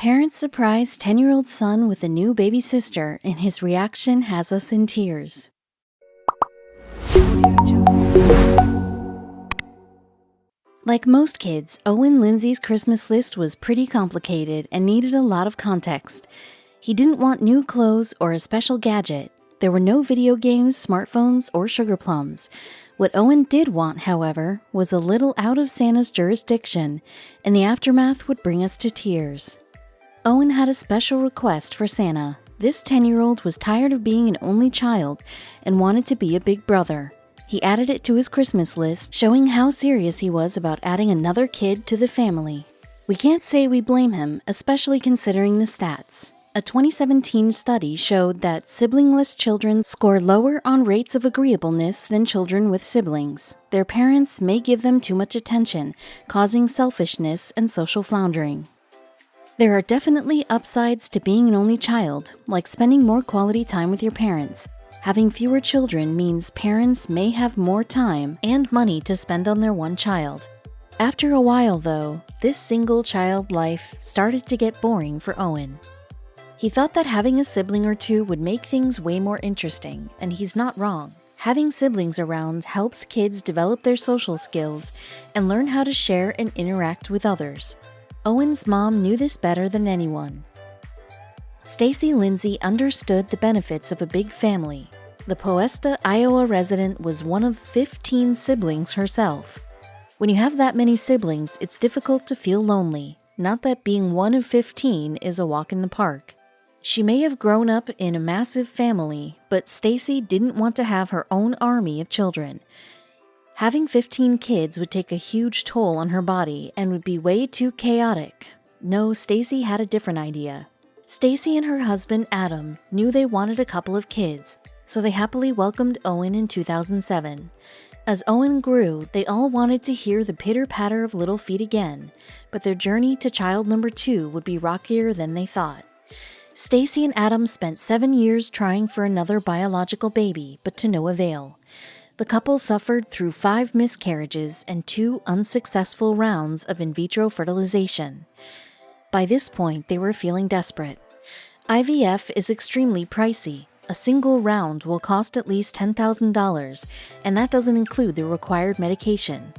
Parents surprise 10-year-old son with a new baby sister, and his reaction has us in tears. Like most kids, Owen Lindsay's Christmas list was pretty complicated and needed a lot of context. He didn't want new clothes or a special gadget. There were no video games, smartphones, or sugar plums. What Owen did want, however, was a little out of Santa's jurisdiction, and the aftermath would bring us to tears. Owen had a special request for Santa. This 10-year-old was tired of being an only child and wanted to be a big brother. He added it to his Christmas list, showing how serious he was about adding another kid to the family. We can't say we blame him, especially considering the stats. A 2017 study showed that siblingless children score lower on rates of agreeableness than children with siblings. Their parents may give them too much attention, causing selfishness and social floundering. There are definitely upsides to being an only child, like spending more quality time with your parents. Having fewer children means parents may have more time and money to spend on their one child. After a while, though, this single-child life started to get boring for Owen. He thought that having a sibling or two would make things way more interesting, and he's not wrong. Having siblings around helps kids develop their social skills and learn how to share and interact with others. Owen's mom knew this better than anyone. Stacy Lindsay understood the benefits of a big family. The Poesta, Iowa resident was one of 15 siblings herself. When you have that many siblings, it's difficult to feel lonely. Not that being one of 15 is a walk in the park. She may have grown up in a massive family, but Stacy didn't want to have her own army of children. Having 15 kids would take a huge toll on her body and would be way too chaotic. No, Stacy had a different idea. Stacy and her husband, Adam, knew they wanted a couple of kids, so they happily welcomed Owen in 2007. As Owen grew, they all wanted to hear the pitter-patter of little feet again, but their journey to child number 2 would be rockier than they thought. Stacy and Adam spent 7 years trying for another biological baby, but to no avail. The couple suffered through 5 miscarriages and 2 unsuccessful rounds of in vitro fertilization. By this point, they were feeling desperate. IVF is extremely pricey. A single round will cost at least $10,000, and that doesn't include the required medication.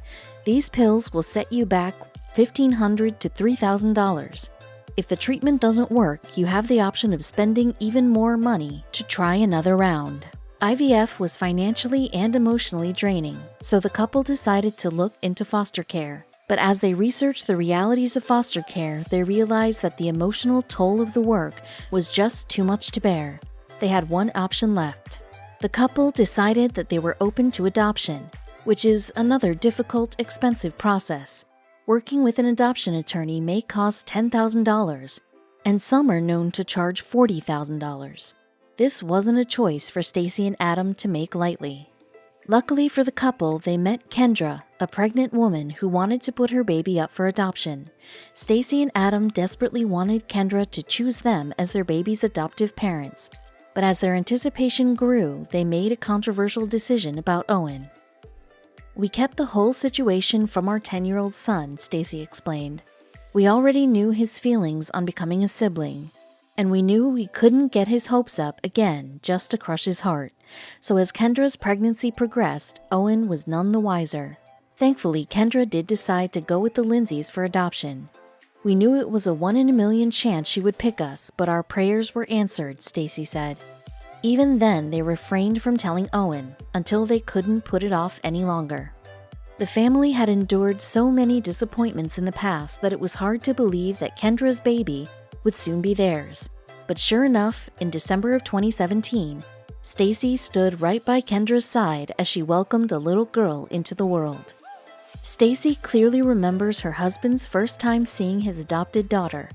These pills will set you back $1,500 to $3,000. If the treatment doesn't work, you have the option of spending even more money to try another round. IVF was financially and emotionally draining, so the couple decided to look into foster care. But as they researched the realities of foster care, they realized that the emotional toll of the work was just too much to bear. They had one option left. The couple decided that they were open to adoption, which is another difficult, expensive process. Working with an adoption attorney may cost $10,000, and some are known to charge $40,000. This wasn't a choice for Stacy and Adam to make lightly. Luckily for the couple, they met Kendra, a pregnant woman who wanted to put her baby up for adoption. Stacy and Adam desperately wanted Kendra to choose them as their baby's adoptive parents, but as their anticipation grew, they made a controversial decision about Owen. "We kept the whole situation from our 10-year-old son," Stacy explained. "We already knew his feelings on becoming a sibling, and we knew we couldn't get his hopes up again just to crush his heart. So as Kendra's pregnancy progressed, Owen was none the wiser. Thankfully, Kendra did decide to go with the Lindsays for adoption. We knew it was a 1 in a million chance she would pick us, but our prayers were answered," Stacy said. Even then, they refrained from telling Owen until they couldn't put it off any longer. The family had endured so many disappointments in the past that it was hard to believe that Kendra's baby would soon be theirs. But sure enough, in December of 2017, Stacy stood right by Kendra's side as she welcomed a little girl into the world. Stacy clearly remembers her husband's first time seeing his adopted daughter.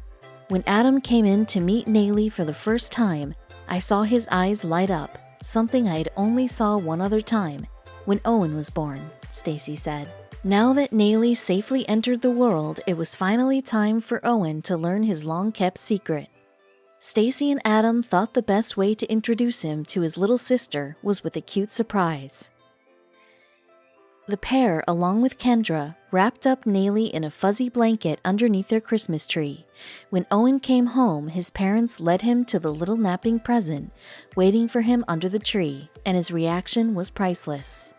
"When Adam came in to meet Nayli for the first time, I saw his eyes light up, something I had only saw one other time, when Owen was born," Stacy said. Now that Nayli safely entered the world, it was finally time for Owen to learn his long-kept secret. Stacy and Adam thought the best way to introduce him to his little sister was with a cute surprise. The pair, along with Kendra, wrapped up Nayli in a fuzzy blanket underneath their Christmas tree. When Owen came home, his parents led him to the little napping present, waiting for him under the tree, and his reaction was priceless.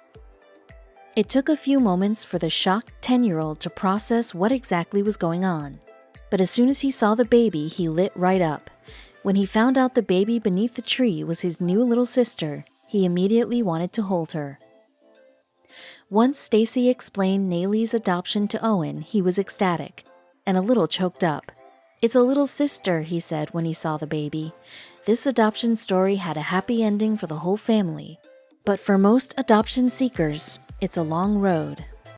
It took a few moments for the shocked 10-year-old to process what exactly was going on. But as soon as he saw the baby, he lit right up. When he found out the baby beneath the tree was his new little sister, he immediately wanted to hold her. Once Stacy explained Nayli's adoption to Owen, he was ecstatic and a little choked up. "It's a little sister," he said when he saw the baby. This adoption story had a happy ending for the whole family. But for most adoption seekers, it's a long road.